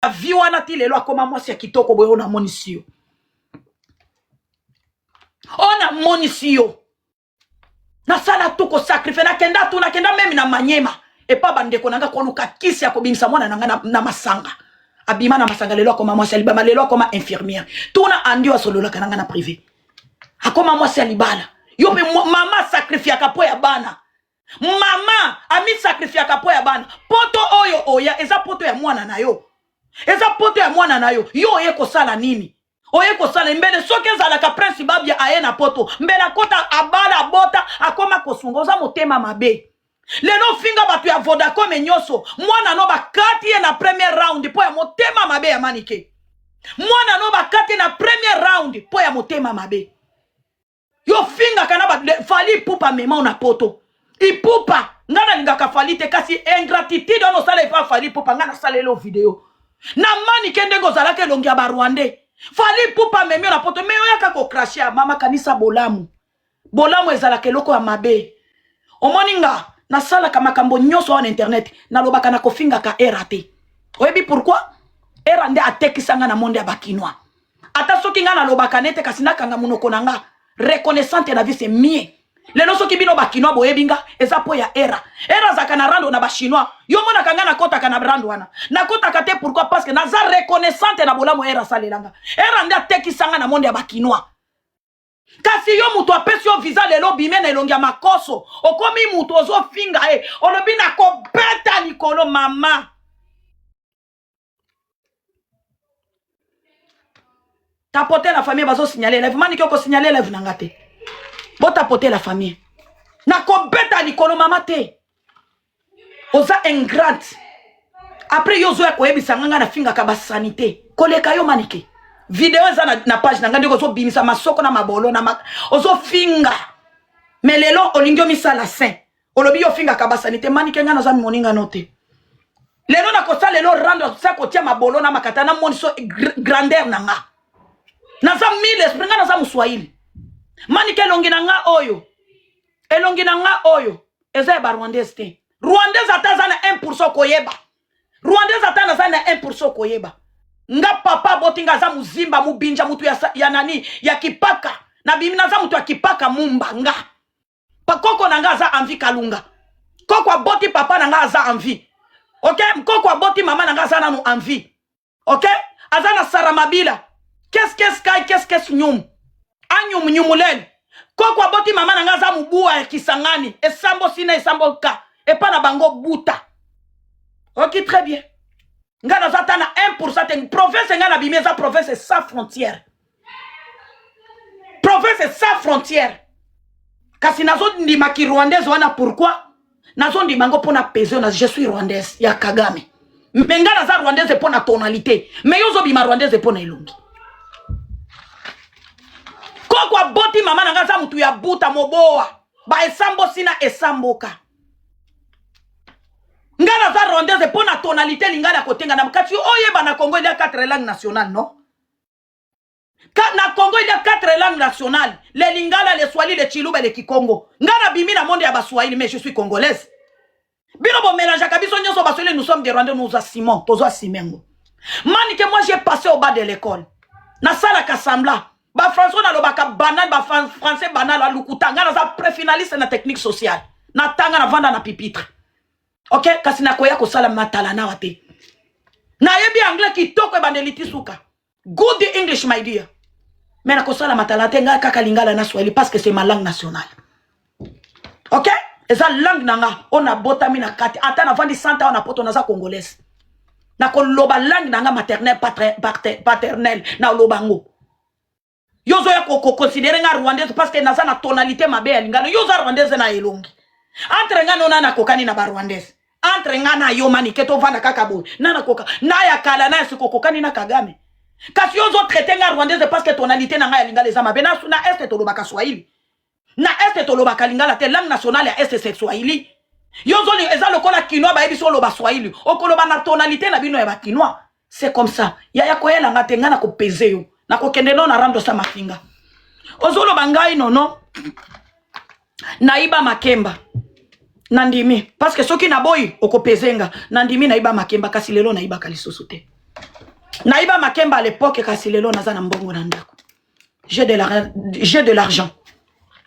viwana ti lelo akoma mwasi ya kitoko boye ona monisio. Ona monisio. Na sala tuko sacrifice na kenda meme na manyema. E pa bandeko nanga koluka kisi ya kobimisa mwana nanga na masanga. Abima na masanga lelo akoma mwasi ya libala lelo akoma infirmière. Tuna andi wa solola kananga na privé. Akoma mwasi ya libala. Yope mama sacrifice akapo ya bana. Mama ami sacrifice akapo ya bana. Poto oyo oya eza poto ya mwana na yo. Eza poto ya mwana na yo. Yo oye kosala nini? Oye kosala mbele soke ezalaka prince babia aye na poto. Mbele akota abala bota akoma kosunga oza motema mabe. Lelo finga batu ya Vodacom nyoso. Mwana no bakati ye na premier round po ya motema mabe ya manike. Mwana no bakati na premier round po ya motema mabe. Yo finga kana fali pupa mema na poto. Ipupa ngana lingaka fali te kasi ingratitude ono sala ifa fali pupa ngana salelo video. Na mani kende ngozalaka elongi ya Rwandais. Fali pupa meme na poto meyo yaka ko crashia mama kanisa bolamu. Bolamu ezalaka eloko ya mabe. Omoninga na sala kama makambo nyoso on internet na lobaka na kofinga ka erate. Oyebi pourquoi? Era nde atekisanga na monde ya bakinois. Ata soki nga na lobaka nete kasi nakanga munoko nanga reconnaissante na vie c'est mie. Lelo soki bino bakinois boyebinga eza po ya era. Era zaka na rando na ba chinois. Yo mona kanga na kota kana rando wana. Na kota kate pourquoi? Parce que naza reconnaissante na bolamu era salelanga. Era nde atekisanga na monde ya bakinois. Kasi yo mutu apesi yo visa lelo bime na elongi ya makoso. Okomi mutu ozo finga olobi na kobeta likolo mama. Tapoter la famille bazo signaler live. Mani kyoko signaler live nangate. Bo tapoter la famille. Na kobeta likolo mama te. Oza ingrate. Après yo zo ya koyebisa nganga na finga ka ba sanité. Koleka yo manike. Video eza na page nanga ndiko zo bimisa masoko na mabolo na ozo finga. Melelo olingyo misala saint. Olobi yo finga ka ba sanité manike ngana za moninga note. Lelo na kosa lelo rando sa kotia mabolo na makata na moniso grandeur nanga. Naza mille esprit nga naza muswahili. Manike elongi na nga oyo. Elongi na nga oyo. Eza eba Rwandais te. Rwandais ata za na 1% koyeba. Rwandais ata na za na 1% koyeba. Nga papa botinga za muzimba mubinja mutu ya nani ya kipaka. Na bimina za mutu ya kipaka mumba nga. Pakoko na nga za anvi kalunga. Koko boti papa na nga za anvi. Ok? Koko boti mama na nga za nanu anvi. Ok? Azana saramabila. Qu'est-ce nyum? Anyum nyumulel. Koko boti mama na nga za mubua ya kisangani. Esambo sina esambo ka. Epa na bango buta. Ok, très bien. Nga na zata na 1%. Province nga na bimeza province sans frontière. Province sans frontière. Kasi nazo ndima ki rwandaise wana pourquoi? Nazo ndima ngo pona peser na je suis rwandaise ya Kagame. Menga na za rwandaise pona tonalité. Mais yozo bima rwandaise pona ilungi. Kwa boti mama na nga za mutu ya buta moboa. Ba esambo sina esamboka. Ngala za rwandaise pona tonalité lingala kotenga na mkati oyeba na Congo il y a 4 langues nationales non? Na Congo il y a 4 langues nationales, les lingala, les swahili, les chiluba, les kikongo. Ngala bimi na monde ya baswahili mais je suis congolaise. Bino bo mélange kabiso nyoso baswahili nous sommes des rwandais nous assimons, tozo asimengo. Mani que moi j'ai passé au bas de l'école. Na sala kasambla, ba français na lobaka banal, ba français banal la lukuta, ngala za préfinaliste na technique sociale. Na tanga na vanda na pupitre. Ok, kasi na koya ko sala matala na wate. Na yebi anglais ki toko e bandeliti suka. Good English my dear. Mais na ko sala matala te nga kaka lingala na swahili parce que c'est ma langue nationale. Ok? Eza langue nanga ona botami na kati ata na vandi santa ona poto na za congolaise. Na ko loba langue nanga maternelle paternelle na lobango. Yozo ya ko considérer nga rwandaise parce que naza na tonalité mabe ya lingala. Yozo rwandaise na elongi. Entre nga nona na kokani na barwandaise. Entre nga na yo mani keto vanda kakabo. Na koka na ya kala na siko kokani na Kagame. Kasi yozo traité nga rwandaise parce que tonalité na nga ya lingala eza mabe na est to lobaka swahili. Na est to lobaka lingala te langue nationale ya est c'est swahili. Yozo li eza lokola kinois ba ebiso loba swahili. Okoloba na tonalité na bino ya ba kinois. C'est comme ça. Ya koyela nga te nga na ko peser yo. Na ko kende no na rando sa mafinga. Ozolo bangai nono. Naiba makemba. Nandimi. Parce que soki na boy oko pezenga. Nandimi naiba makemba kasi lelo naiba kalisusu te. Naïba Makemba à l'époque, kasi lelo nazana mbongo na ndako. J'ai de l'argent.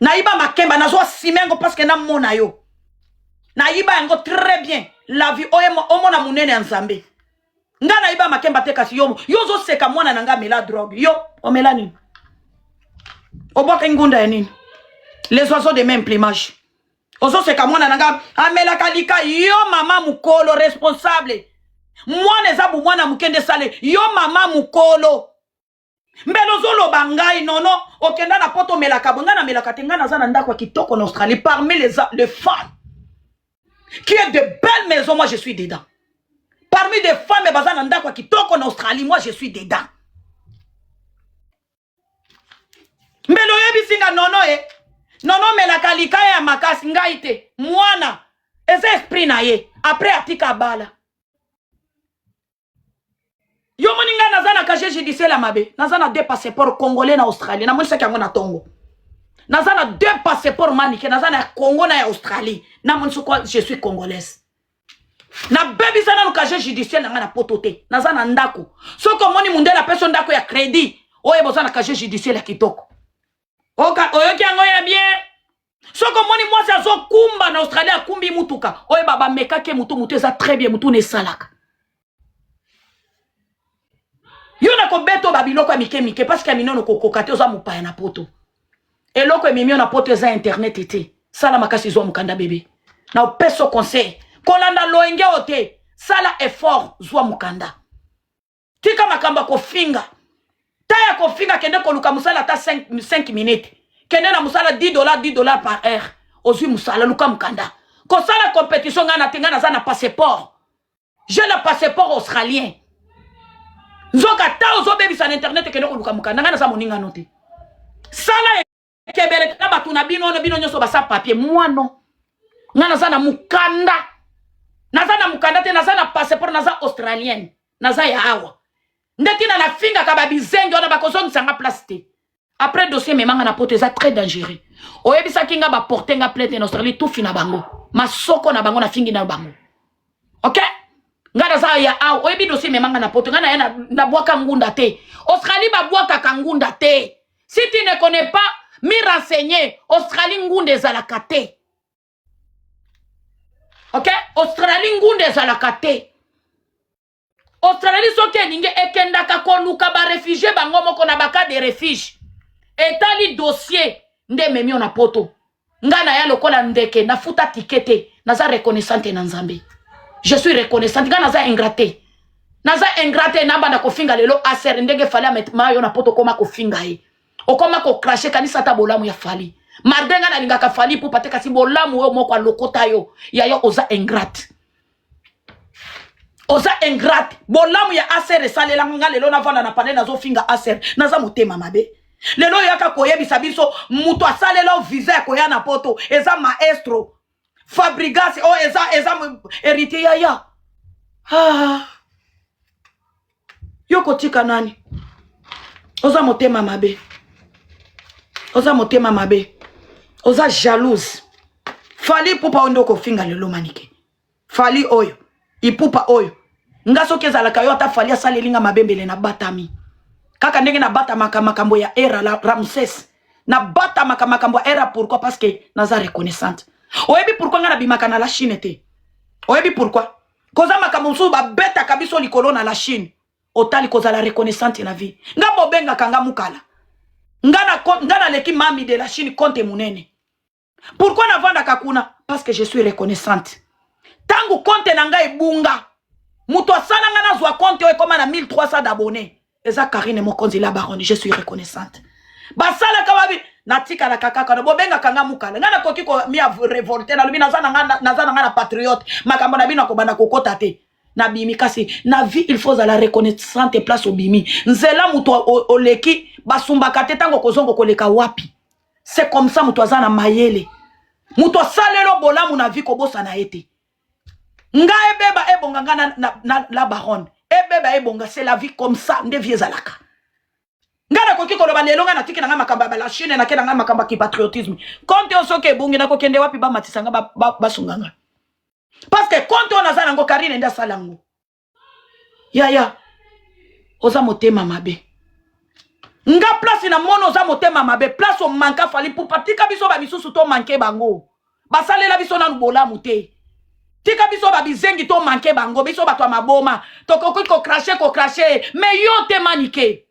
Naïba Makemba nazwa simengo parce que na mona yo. Naïba yango très bien. La vie omona munene nzambe. Nga naïba Makemba te kasi yo zo seka mwana nanga mela drogue. Yo omela nini? Oboka ngunda ya nini? Les oiseaux de même plumage. Ozo seka mwana nanga amela kalika yo mama mukolo responsable. Mwana ezabu mwana mukende sale yo mama mukolo. Mbelo zolo bangai nono okenda na poto melaka bonga na melaka tenga na zana ndako kitoko en Australie parmi les femmes qui est de belles maisons, moi je suis dedans. Parmi des femmes et bazana ndako kitoko en Australie, moi je suis dedans. Mbelo yebi singa nono nono melaka likaya ya makasi ngaite mwana eza esprit na ye après atika bala. Yo moninga nazana kaje judiciaire la mabe. Nazana 2 passeports congolais na Australie. Na monisa kango na tongo. Nazana 2 passeports manike. Nazana Congo na Australie. Na monisa quoi je suis congolaise. Na baby sana no kaje judiciaire na potote. Nazana ndako. Soko moni mundela peso ndako ya crédit. Oye bozana kaje judiciaire la kitoko. Oyoki yango ya bien. Soko moni mwasi azo kumba na Australie akumbi mutuka. Oye baba mekake mutu eza très bien mutu ne salaka. Yo na ko beto babiloko mike parce que minono ko kokate oza mupaya na poto. Eloko emimio na poto eza internet ete. Sala makasi zo mukanda bébé. Na peso conseil. Kolanda loenge ote. Sala effort zo mukanda. Tika makamba ko finga. Taya ko finga kende ko luka musala ta 5 minutes. Kende na musala $10 par heure. Ozui musala luka mukanda. Ko sala compétition ngana tenga na za na passeport. J'ai le passeport australien. Nzoka ta ozo bebi sa internet kende ko luka mukanda ngana sa moninga note. Sala kebele na batu na bino nyoso basa papier mwano. Ngana za na mukanda. Naza na mukanda te naza na passeport naza australienne. Naza ya awa. Ndekina na finga kababi zengi ona bakozongi sanga place te. Après dossier memanga na pote eza très dangereux. Oyebisa kinga ba porter nga plainte en Australie tout fina bango. Masoko na bango na fingi na bango. OK? Ngana za ya awa oyebi dossier memanga na pote ngana na bwaka ngunda te. Australie ba bwaka kangunda te. Si tu ne connais pas, mi renseigner Australie ngunde ezalaka te. OK? Australie ngunde ezalaka te. Australie soki elingi ekendaka koluka ba réfugié bango moko na baka de refuge. Etali dossier nde memi na poto. Ngana ya lokola ndeke na futa tikete naza reconnaissante na Nzambe. Je suis reconnaissante ngana naza ingrate. Naza ingrate na banda kofinga lelo aser ndenge fali ametma yo na poto koma kofinga e. Okoma ko crasher kanisa ta bolamu ya fali. Mardenga na lingaka fali pour pateka si bolamu yo moko lokota yo. Ya yo oza ingrate. Oza ingrate. Bolamu ya aser salela nga lelo na vanda na panel nazo finga aser. Naza motema mabe. Lelo yaka koyebisa biso mutu asalela visa koya na poto. Eza maestro. Fabrigas o eza héritier ya. Ah. Yoko tika nani? Oza motema mabe. Oza motema mabe. Oza jalouse. Fali pupa ondoko finga lelo manike. Fali oyo. Ipupa oyo. Ngaso kezala kayo ata fali asalelinga mabembele na batami. Kaka ndenge na bata makambo ya era la Ramsès. Na bata makambo ya era pourquoi? Parce que naza reconnaissante. Oyebi pourquoi nga na bimaka na la Chine te. Oyebi pourquoi? Koza makambo su ba beta kabiso likolo na la Chine. Otali koza la reconnaissante na vie. Nga bobenga kanga mukala. Nga na leki mami de la Chine compte munene. Pourquoi na vanda kakuna? Parce que je suis reconnaissante. Tangu compte na nga ebunga. Muto asana nga na zwa compte oyo koma na 1300 d'abonnés. Eza Karine Mokonzi la baronne, je suis reconnaissante. Basala kababi natika na kakaka no bobenga kanga mukala. Nga na koki ko mi révolter na lubi nazana nga na patriote. Makambo na bino ko banda kokota te. Na bimi kasi na vie il faut la reconnaissante place au bimi. Nzela muto oleki basumbaka te tango kozongo koleka wapi. C'est comme ça muto azana mayele. Muto salelo bolamu na vie ko bosa na ete. Nga ebeba ebonga nga na la baronne. Ebeba ebonga c'est la vie comme ça nde vie zalaka. Ngana koki koloba lelo nga natiki na nga makamba ba la Chine na kena nga makamba ki patriotisme. Konte osoke ebungi na kokende wapi ba matisanga basunganga. Parce que konte on azana ngo Karine nda salango. Ya. oza motema mabe. Nga place na mono oza motema mabe. Place o manka fali pour patika biso ba misusu to manke bango. Basalela biso na nubola mute. Tika biso ba bizengi to manke bango. Biso batwa maboma. To ko crashe. Me yote manike.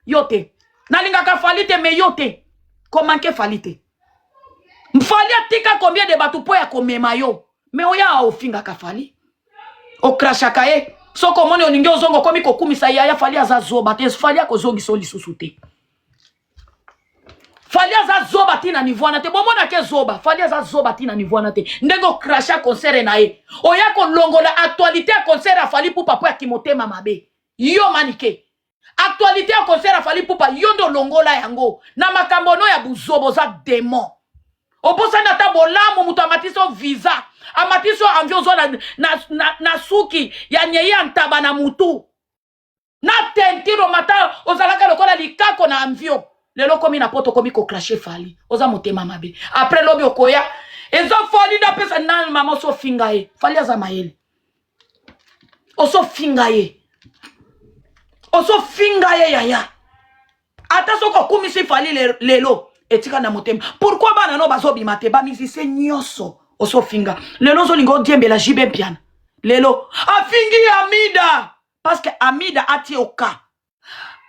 Yote. Nalinga ka falite me yote. Ko manke falite. Mfali atika combien de batu po ya komema yo. Me oya ofinga ka fali. O crashaka e. Soko moni oninge ozongo komi kokumisa ya fali aza zoba te. Fali akozongi soli susute. Fali aza zoba tina nivwana te. Bomona ke zoba. Fali aza zoba tina nivwana te. Ndego crasha concert na e. Oya ko longola actualité a concert a fali pupa po ya kimotema mabe. Yo manike. Actualité a concert a fali pupa yondo longola yango. Na makambono ya buzobo za démon. Oposa na tabolamu mutu amatiso visa. Amatiso anviozo na suki ya nyeye antaba na mutu. Na tentiro mata ozalaka lokola likako na anvio. Lelo komi na poto komi ko crashe fali. Oza motema mabe. Après lobi okoya. Ezo foli da pesa nan mama oso finga ye. Fali aza mayele. Oso finga ye. Oso finga ye yaya. Ata soko kumisi fali lelo. Etika na motema. Pourquoi bana no bazo bimate ba mizise nyoso oso finga. Lelo zo lingo diembe la jibe piana. Lelo afingi Amida parce que Amida ati oka.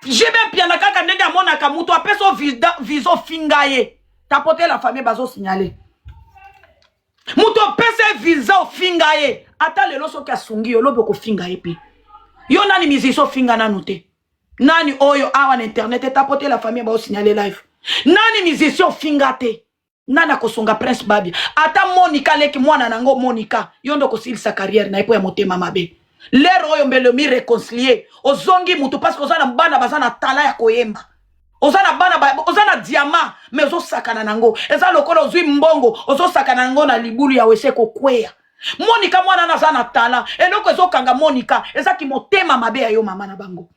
Jibe piana kaka ndenge amona ka mutu apeso viso finga ye. Tapote la famille bazo signaler. Mutu pese visa finga ye. Ata lelo so ka sungi yo lobo ko finga ye pe. Yo nani miziso finga na nute. Nani oyo awa na internet tapote la famille bazo signaler live. Nani musicien fingate nana kosonga Prince Babia ata Monica leki mwana nango Monica yondo kosilisa carrière na ipo ya motema mabe lero oyo mbele mi réconcilier ozongi mutu parce que ozana bana bazana tala ya koyemba ozana bana ozana diamant mais ozosakana nango eza lokola ozwi mbongo ozosakana nango na libulu ya wese kokwea Monica mwana nazana tala eloko ezokanga Monica eza ki motema mabe ya yo mama na bango.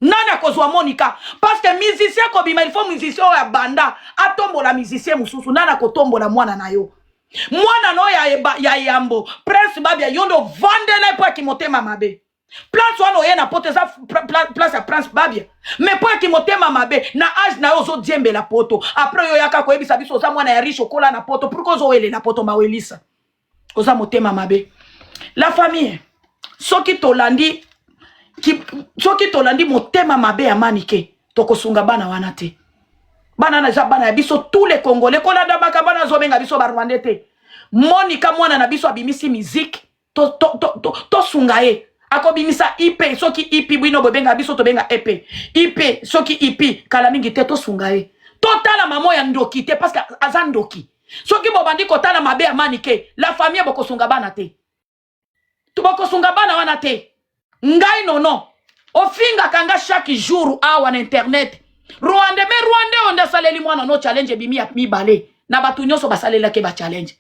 Nani akozwa Monica parce que musicien ko bima il faut musicien ya banda atombola musicien mususu nana kotombola mwana na yo mwana no ya yambo Prince Babia yondo vandela po kimotema mabe place wana ye na poteza place ya Prince Babia mais po kimotema mabe na age na yo zo diembe la poto après yo yaka ko ebisa biso za mwana ya riche okola na poto pourquoi zo wele na poto mawelisa oza motema mabe la famille soki tolandi soki tolandi motema mabe ya manike tokosunga bana wana te bana na za bana ya biso tous les congolais kolanda baka bana zo benga biso ba Rwanda te Monica mwana na biso abimisi musique to sunga ye akobimisa IP soki IP bwino bobenga biso to benga EP IP soki IP kala mingi te to sunga ye totala mamo ya ndoki te parce que azandoki soki bobandi kotala mabe ya manike la famille bokosunga bana te tubokosunga bana wana te. Ngai nono ofinga kanga chaque jour awa na internet Rwanda me Rwanda onda saleli mwana no challenge bimi ya mibale na batu nyonso basalela ke ba challenge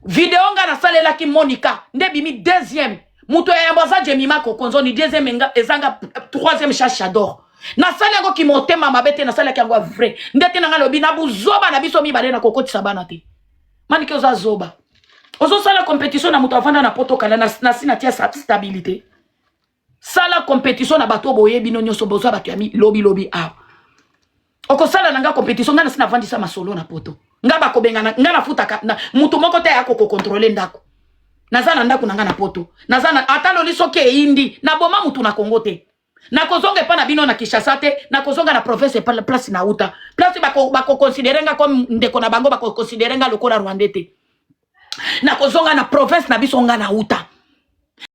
video nga na salela ki Monica nde bimi deuxième muto ya yambaza jemima ko konzoni deuxième nga ezanga troisième chacha d'or na sala ngo ki motema mabete na sala ki ngo vrai ndete na ngalo bina buzoba na biso mibale na kokotisa bana te manike oza zoba ozo sala compétition na muto avanda na poto kala na sina tia stabilité. Sala compétition na bato boye bino nyoso bozo bato ya mi lobi a. Oko sala nanga compétition ngana sina vandisa masolo na poto. Nga bakobenga ngana futa na mutu moko te yako ko contrôler ndako. Nazana ndako nanga na poto. Nazana atalo lisoke indi na boma mutu na Kongo te. Na kozonga pa na bino na Kinshasa te, na kozonga na province pa place na uta. Place bako considérenga comme ndeko na bango bako considérenga lokola Rwanda te. Na kozonga na province na biso nga na uta.